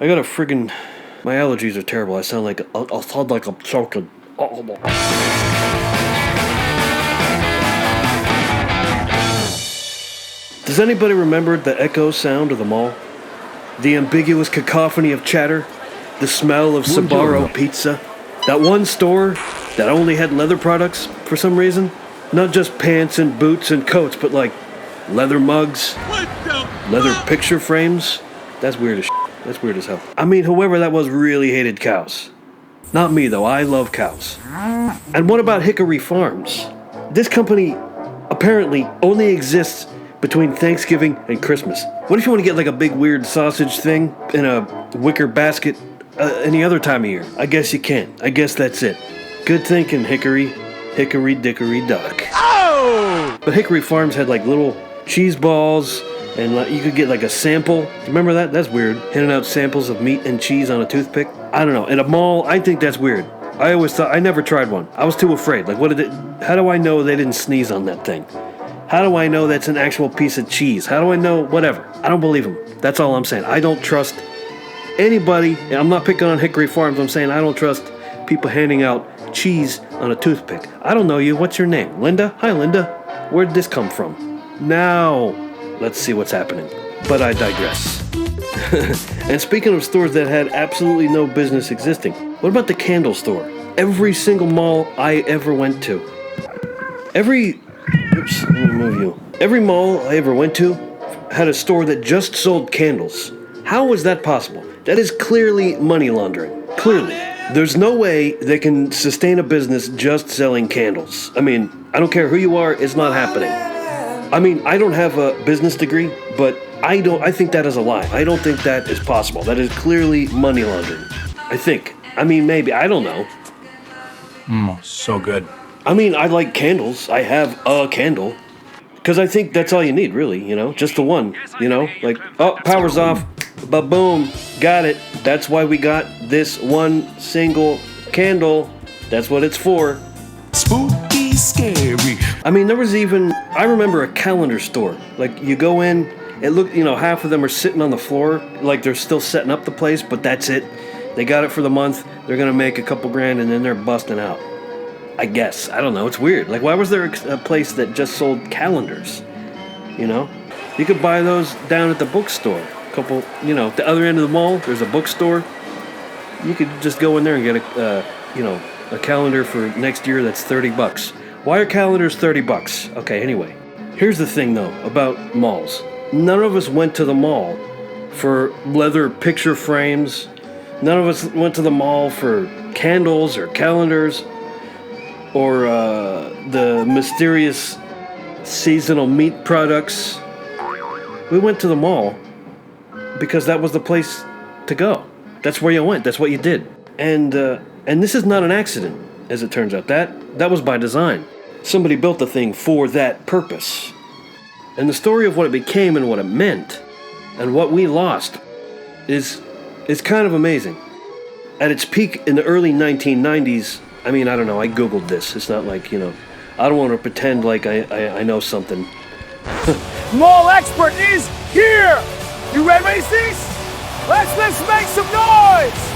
I got a friggin'... My allergies are terrible. I sound like I'll sound like I'm choking. Does anybody remember the echo sound of the mall? The ambiguous cacophony of chatter? The smell of Sbarro pizza? That one store that only had leather products for some reason? Not just pants and boots and coats, but like leather mugs, leather picture frames. That's weird as shit. That's weird as hell. I mean, whoever that was really hated cows. Not me, though. I love cows. And what about Hickory Farms? This company apparently only exists between Thanksgiving and Christmas. What if you want to get like a big weird sausage thing in a wicker basket any other time of year? I guess you can. I guess that's it. Good thinking, Hickory. Hickory dickory dock. Oh! But Hickory Farms had like little cheese balls, and you could get like a sample. Remember that? That's weird. Handing out samples of meat and cheese on a toothpick. I don't know. In a mall, I think that's weird. I always thought, I never tried one. I was too afraid. Like, how do I know they didn't sneeze on that thing? How do I know that's an actual piece of cheese? How do I know? Whatever. I don't believe them. That's all I'm saying. I don't trust anybody. I'm not picking on Hickory Farms. I'm saying I don't trust people handing out cheese on a toothpick. I don't know you. What's your name? Linda? Hi, Linda. Where'd this come from? Now, let's see what's happening. But I digress. And speaking of stores that had absolutely no business existing, what about the candle store? Every single mall I ever went to. Every mall I ever went to had a store that just sold candles. How was that possible? That is clearly money laundering. Clearly. There's no way they can sustain a business just selling candles. I mean, I don't care who you are, it's not happening. I mean, I don't have a business degree, but I think that is a lie. I don't think that is possible. That is clearly money laundering. I think. I mean, maybe. I don't know. So good. I mean, I like candles. I have a candle. Because I think that's all you need, really, just the one, like, oh, power's off, ba-boom, got it. That's why we got this one single candle. That's what it's for. Spooky, scary. I mean, I remember a calendar store. Like, you go in, it looked, half of them are sitting on the floor, like they're still setting up the place, but that's it. They got it for the month, they're gonna make a couple grand, and then they're busting out. I guess. I don't know. It's weird. Like, why was there a place that just sold calendars? You could buy those down at the bookstore. The other end of the mall, there's a bookstore. You could just go in there and get a calendar for next year that's $30. Why are calendars $30? Okay, anyway. Here's the thing, though, about malls. None of us went to the mall for leather picture frames. None of us went to the mall for candles or calendars. Or the mysterious seasonal meat products. We went to the mall because that was the place to go. That's where you went. That's what you did. And this is not an accident, as it turns out. That was by design. Somebody built the thing for that purpose. And the story of what it became and what it meant and what we lost is kind of amazing. At its peak in the early 1990s, I mean, I don't know, I Googled this. It's not like, I don't want to pretend like I know something. Mall expert is here! You ready, Macy's? Let's make some noise!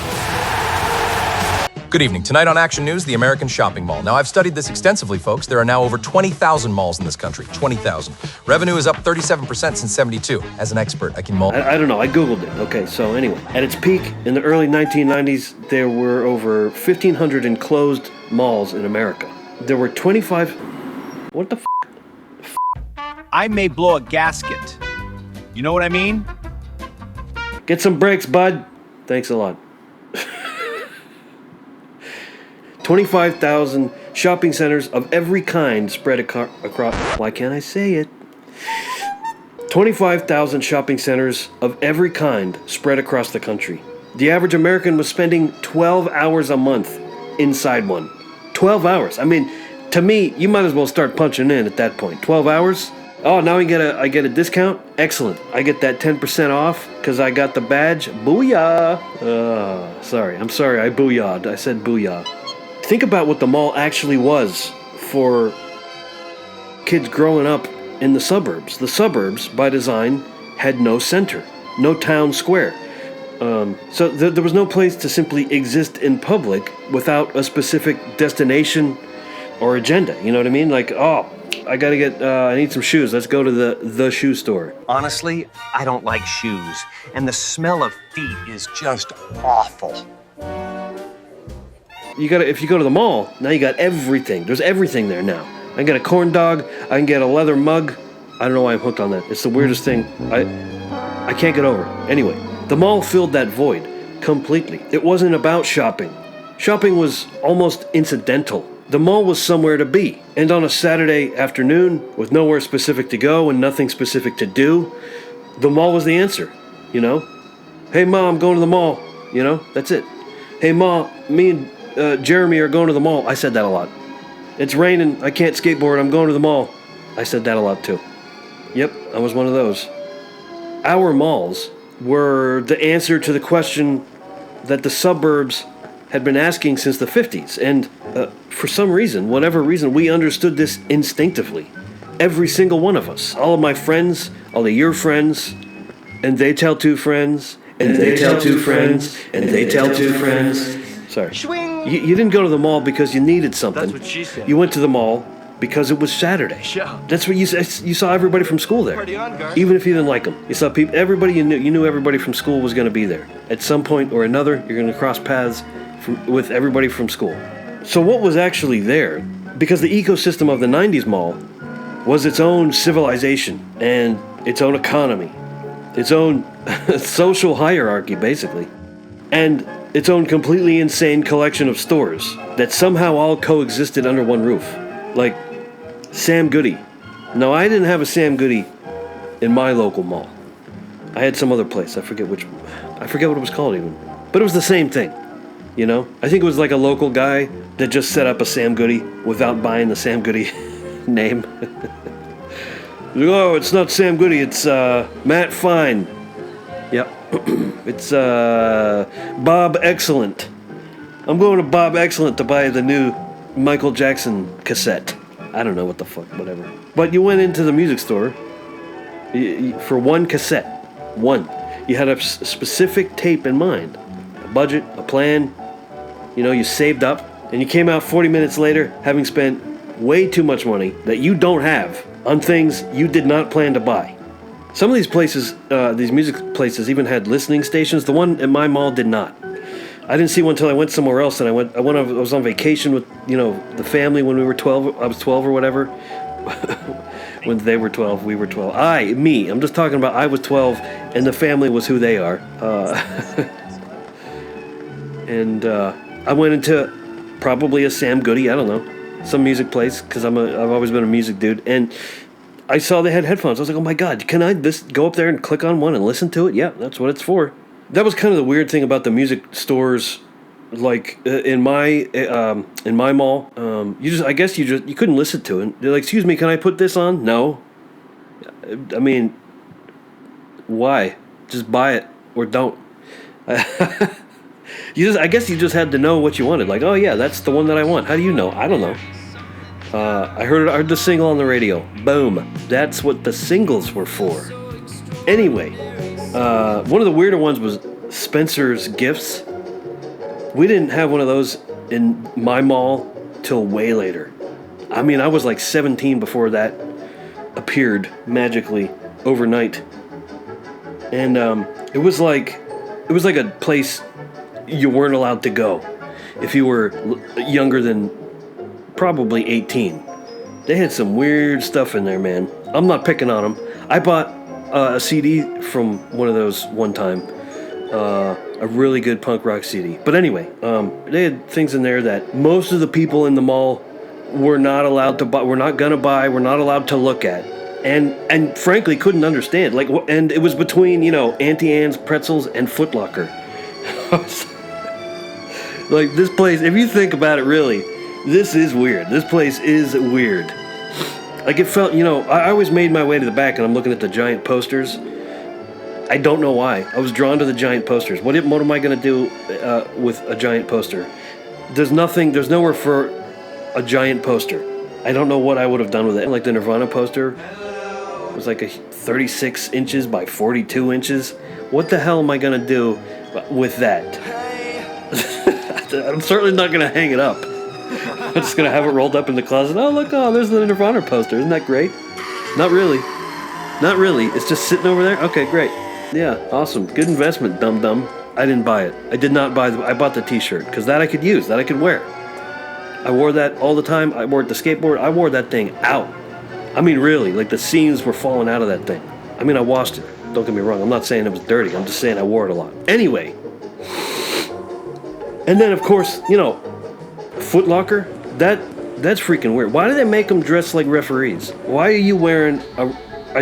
Good evening. Tonight on Action News, the American Shopping Mall. Now, I've studied this extensively, folks. There are now over 20,000 malls in this country. 20,000. Revenue is up 37% since 72. As an expert, I can I don't know. I Googled it. Okay, so anyway. At its peak in the early 1990s, there were over 1,500 enclosed malls in America. There were 25... What the f***? I may blow a gasket. You know what I mean? Get some brakes, bud. Thanks a lot. 25,000 shopping centers of every kind spread across... Why can't I say it? 25,000 shopping centers of every kind spread across the country. The average American was spending 12 hours a month inside one. 12 hours. I mean, to me, you might as well start punching in at that point. 12 hours? Oh, now I get a discount? Excellent. I get that 10% off because I got the badge. Booyah! I'm sorry, I booyah'd. I said booyah. Think about what the mall actually was for kids growing up in the suburbs. The suburbs, by design, had no center, no town square. So there was no place to simply exist in public without a specific destination or agenda. You know what I mean? Like, oh, I gotta get, I need some shoes. Let's go to the shoe store. Honestly, I don't like shoes, and the smell of feet is just awful. If you go to the mall, now you got everything. There's everything there now. I can get a corn dog. I can get a leather mug. I don't know why I'm hooked on that. It's the weirdest thing. I can't get over. Anyway, the mall filled that void completely. It wasn't about shopping. Shopping was almost incidental. The mall was somewhere to be. And on a Saturday afternoon, with nowhere specific to go and nothing specific to do, the mall was the answer, you know? Hey, Ma, I'm going to the mall. You know, that's it. Hey, Ma, me and Jeremy are going to the mall. I said that a lot. It's raining. I can't skateboard. I'm going to the mall. I said that a lot, too. Yep, I was one of those. Our malls were the answer to the question that the suburbs had been asking since the 50s. And for some reason, whatever reason, we understood this instinctively. Every single one of us. All of my friends, all of your friends, and they tell two friends, and they tell two friends, and they tell two friends. Sorry. You didn't go to the mall because you needed something. That's what she said. You went to the mall because it was Saturday. Yeah. That's what you saw everybody from school there. Party on, Garth. Even if you didn't like them. You saw people, everybody you knew everybody from school was going to be there. At some point or another, you're going to cross paths with everybody from school. So what was actually there? Because the ecosystem of the 90s mall was its own civilization and its own economy, its own social hierarchy, basically, and its own completely insane collection of stores that somehow all coexisted under one roof. Like Sam Goody. No, I didn't have a Sam Goody in my local mall. I had some other place. I forget what it was called even. But it was the same thing. You know? I think it was like a local guy that just set up a Sam Goody without buying the Sam Goody name. Oh, it's not Sam Goody, it's Matt Fine. Yep. It's Bob Excellent. I'm going to Bob Excellent to buy the new Michael Jackson cassette. I don't know what the fuck, whatever. But you went into the music store for one cassette. One. You had a specific tape in mind. A budget, a plan. You know, you saved up. And you came out 40 minutes later having spent way too much money that you don't have on things you did not plan to buy. Some of these places, these music places even had listening stations. The one at my mall did not. I didn't see one until I went somewhere else, and I was on vacation with, you know, the family when we were 12. I was 12 or whatever. When they were 12, we were 12. I'm just talking about I was 12, and the family was who they are. And I went into probably a Sam Goody, I don't know, some music place, because I've always been a music dude, and I saw they had headphones. I was like, oh my God, can I just go up there and click on one and listen to it? Yeah, that's what it's for. That was kind of the weird thing about the music stores, like in my mall. You couldn't listen to it. They're like, excuse me, can I put this on? No. I mean, why? Just buy it or don't. I guess you just had to know what you wanted. Like, oh yeah, that's the one that I want. How do you know? I don't know. I heard the single on the radio. Boom. That's what the singles were for. Anyway, one of the weirder ones was Spencer's Gifts. We didn't have one of those in my mall till way later. I mean, I was like 17 before that appeared magically overnight. And it was like a place you weren't allowed to go if you were younger than probably 18. They had some weird stuff in there, man. I'm not picking on them. I bought a CD from one of those one time. A really good punk rock CD. But anyway, they had things in there that most of the people in the mall were not allowed to buy, were not gonna buy, were not allowed to look at. And frankly couldn't understand. Like, and it was between, you know, Auntie Anne's Pretzels and Foot Locker. Like, this place, if you think about it really, this is weird. This place is weird. Like, it felt, you know, I always made my way to the back and I'm looking at the giant posters. I don't know why. I was drawn to the giant posters. What am I going to do with a giant poster? There's nowhere for a giant poster. I don't know what I would have done with it. Like the Nirvana poster was like a 36 inches by 42 inches. What the hell am I going to do with that. I'm certainly not going to hang it up. I'm just going to have it rolled up in the closet. Oh, look, there's the Nirvana poster. Isn't that great? Not really. Not really. It's just sitting over there? Okay, great. Yeah, awesome. Good investment, dum-dum. I didn't buy it. I did not buy I bought the t-shirt, because that I could use, that I could wear. I wore that all the time. I wore it to skateboard. I wore that thing out. I mean, really, like the seams were falling out of that thing. I mean, I washed it. Don't get me wrong. I'm not saying it was dirty. I'm just saying I wore it a lot. Anyway. And then, of course, Foot Locker. That's freaking weird. Why do they make them dress like referees? Why are you wearing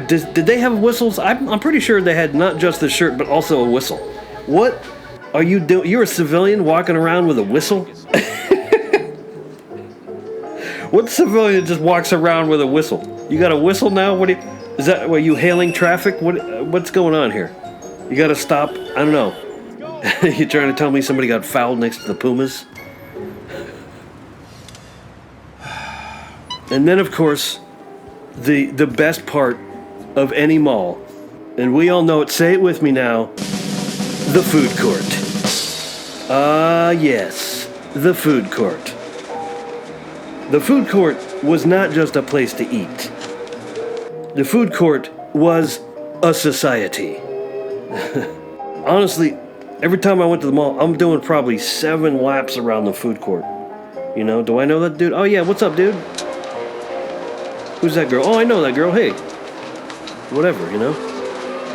did they have whistles? I'm pretty sure they had not just the shirt, but also a whistle. What are you doing? You're a civilian walking around with a whistle? What civilian just walks around with a whistle? You got a whistle now? Is that, were you hailing traffic? What's going on here? You got to stop? I don't know. You trying to tell me somebody got fouled next to the Pumas? And then, of course, the best part of any mall, and we all know it, say it with me now, the food court. Yes, the food court. The food court was not just a place to eat. The food court was a society. Honestly, every time I went to the mall, I'm doing probably 7 laps around the food court. Do I know that dude? Oh yeah, what's up, dude? Who's that girl? Oh, I know that girl. Hey. Whatever,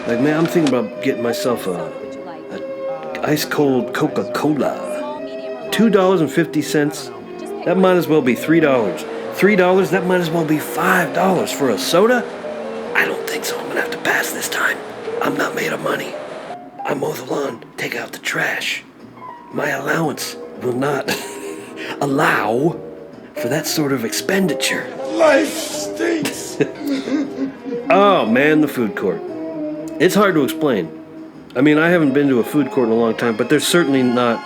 Like, man, I'm thinking about getting myself a ice cold Coca-Cola. $2.50. That might as well be $3. $3, that might as well be $5 for a soda? I don't think so. I'm gonna have to pass this time. I'm not made of money. I mow the lawn, take out the trash. My allowance will not allow for that sort of expenditure. Life stinks. Oh man, the food court. It's hard to explain. I mean, I haven't been to a food court in a long time, but they're certainly not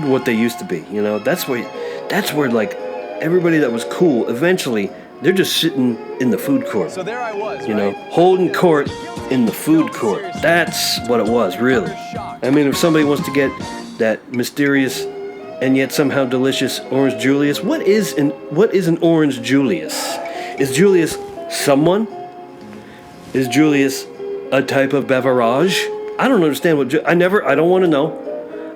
what they used to be. That's where like everybody that was cool, eventually they're just sitting in the food court. So there I was, holding court in the food court. That's what it was, really. I mean, if somebody wants to get that mysterious and yet somehow delicious Orange Julius, what is an Orange Julius? Is Julius someone? Is Julius a type of beverage? I don't understand I don't want to know.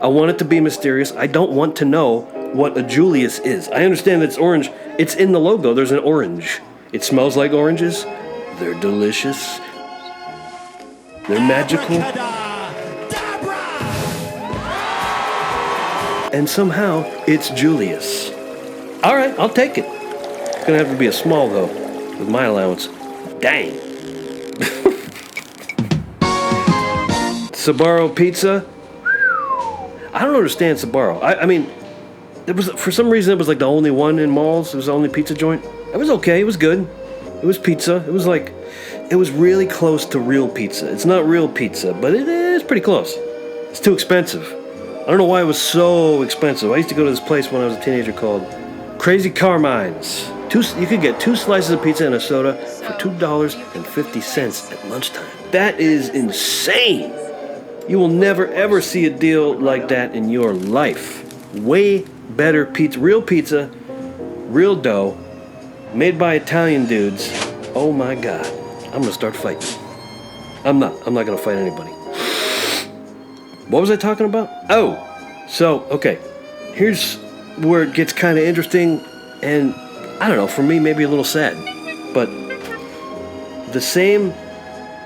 I want it to be mysterious. I don't want to know what a Julius is. I understand that it's orange. It's in the logo. There's an orange. It smells like oranges. They're delicious. They're magical. And somehow, it's Julius. All right, I'll take it. It's gonna have to be a small, though, with my allowance. Dang. Sbarro Pizza. I don't understand Sbarro. I mean, for some reason it was like the only one in malls. It was the only pizza joint. It was okay. It was good. It was pizza. It was really close to real pizza. It's not real pizza, but it is pretty close. It's too expensive. I don't know why it was so expensive. I used to go to this place when I was a teenager called Crazy Carmine's. You could get 2 slices of pizza and a soda for $2.50 at lunchtime. That is insane. You will never ever see a deal like that in your life. Way better pizza, real dough, made by Italian dudes. Oh my God, I'm gonna start fighting. I'm not gonna fight anybody. What was I talking about? Oh, so, okay, here's where it gets kind of interesting, and I don't know, for me, maybe a little sad, but the same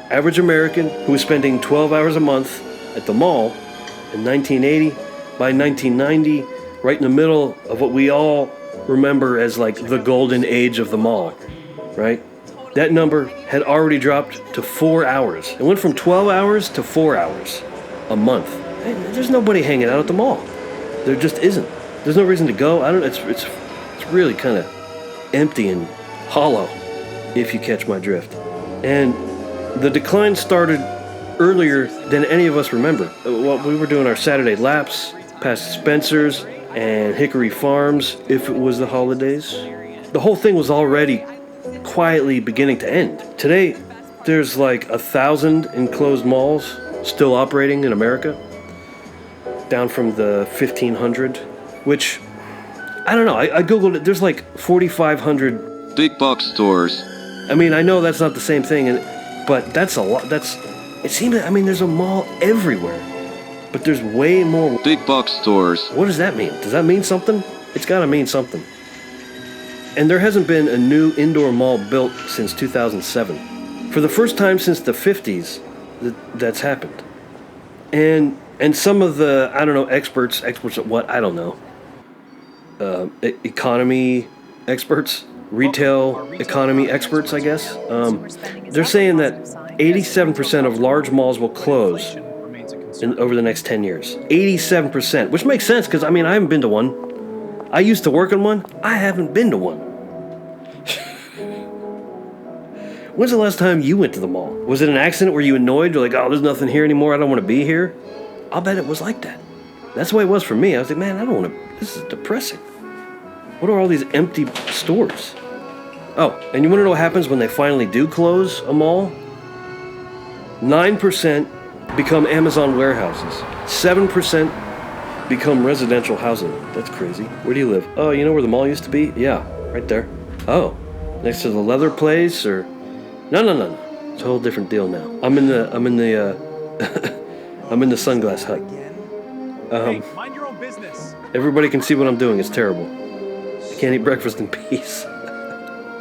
average American who was spending 12 hours a month at the mall in 1980, by 1990, right in the middle of what we all remember as like the golden age of the mall, right? That number had already dropped to 4 hours. It went from 12 hours to 4 hours a month. There's nobody hanging out at the mall. There just isn't. There's no reason to go. It's really kind of empty and hollow, if you catch my drift. And the decline started earlier than any of us remember. We were doing our Saturday laps past Spencer's and Hickory Farms if it was the holidays. The whole thing was already quietly beginning to end. Today, there's like 1,000 enclosed malls still operating in America. down from the 1500, which, I don't know, I Googled it, there's like 4,500 Big box stores. I mean, I know that's not the same thing, but that's a lot. It seems, I mean, there's a mall everywhere, but there's way more. Big box stores. What does that mean? Does that mean something? It's gotta mean something. And there hasn't been a new indoor mall built since 2007. For the first time since the 50s, that's happened. And some of the, I don't know, experts at what, I don't know, economy experts, retail economy experts, I guess, they're saying that 87% of large malls will close over the next 10 years. 87%, which makes sense because, I mean, I haven't been to one. I used to work in one. I haven't been to one. When's the last time you went to the mall? Was it an accident? Were you annoyed? You're like, oh, there's nothing here anymore. I don't want to be here. I'll bet it was like that. That's the way it was for me. I was like, man, I don't want to. This is depressing. What are all these empty stores? Oh, and you want to know what happens when they finally do close a mall? 9% become Amazon warehouses. 7% become residential housing. That's crazy. Where do you live? Oh, you know where the mall used to be? Yeah, right there. Oh, next to the leather place, or no. It's a whole different deal now. I'm in the I'm in the Sunglass Hut. Hey, mind your own business. Everybody can see what I'm doing. It's terrible. I can't eat breakfast in peace.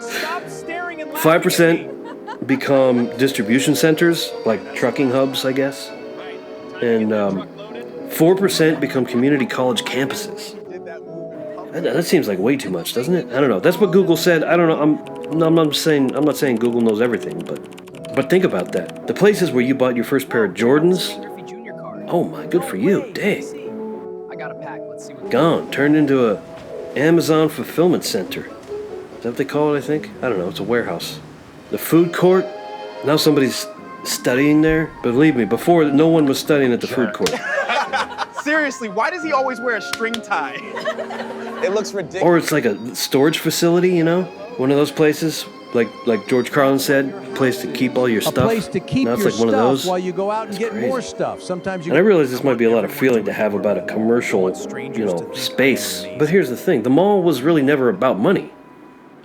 Stop staring and laughing at me. 5% become distribution centers, like trucking hubs, I guess. And 4% become community college campuses. That seems like way too much, doesn't it? I don't know. That's what Google said. I don't know. I'm not saying Google knows everything, but think about that. The places where you bought your first pair of Jordans. Oh my, good for you. Dang. I got a pack. Let's see what Gone. Turned into a Amazon fulfillment center. Is that what they call it, I think? I don't know. It's a warehouse. The food court. Now somebody's studying there. Believe me, before no one was studying at the food court. Seriously, why does he always wear a string tie? It looks ridiculous. Or it's like a storage facility, you know? One of those places, like George Carlin said, a place to keep all your stuff. A place to keep now it's your like one of stuff those. while you go out and get crazy. more stuff. Sometimes you. And I realize this might be a lot of feeling to have about a commercial, space. But here's the thing: the mall was really never about money.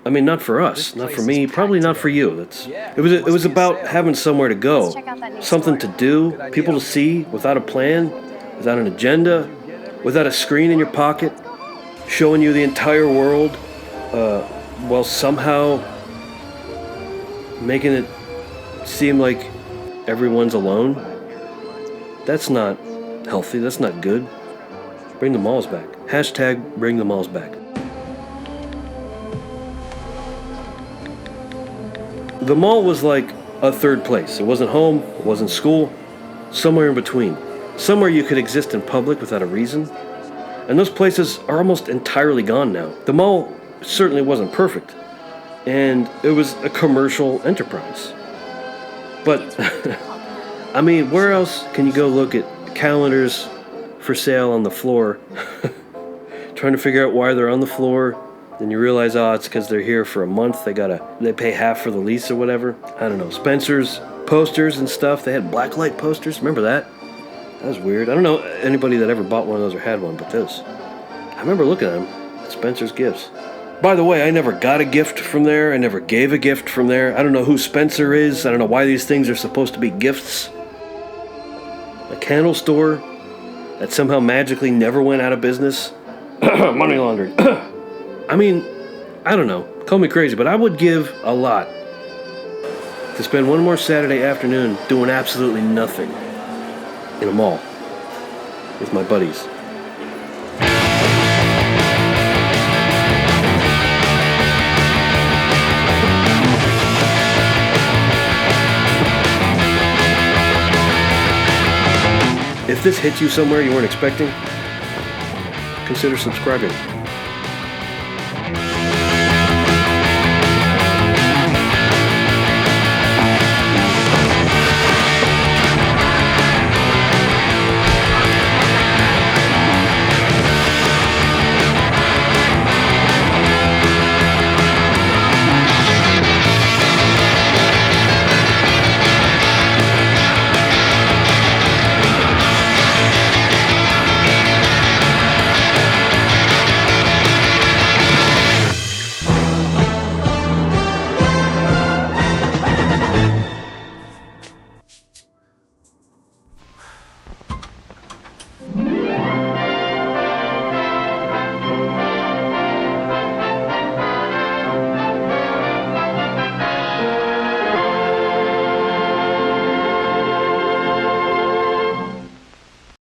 I mean, not for us, not for me, probably not for you. It was about having somewhere to go, something to do, people to see without a plan, without an agenda, without a screen in your pocket, showing you the entire world, while somehow making it seem like everyone's alone. That's not healthy. That's not good. Bring the malls back. Hashtag bring the malls back. The mall was like a third place. It wasn't home, it wasn't school, somewhere in between. Somewhere you could exist in public without a reason. And those places are almost entirely gone now. The mall certainly wasn't perfect. And it was a commercial enterprise. But, I mean, where else can you go look at calendars for sale on the floor, trying to figure out why they're on the floor? Then you realize, it's because they're here for a month. They pay half for the lease or whatever. I don't know. Spencer's posters and stuff. They had blacklight posters. Remember that? That was weird. I don't know anybody that ever bought one of those or had one, but this. I remember looking at them at Spencer's Gifts. By the way, I never got a gift from there. I never gave a gift from there. I don't know who Spencer is. I don't know why these things are supposed to be gifts. A candle store that somehow magically never went out of business. Money laundering. I mean, I don't know. Call me crazy, but I would give a lot to spend one more Saturday afternoon doing absolutely nothing in a mall with my buddies. If this hit you somewhere you weren't expecting, consider subscribing.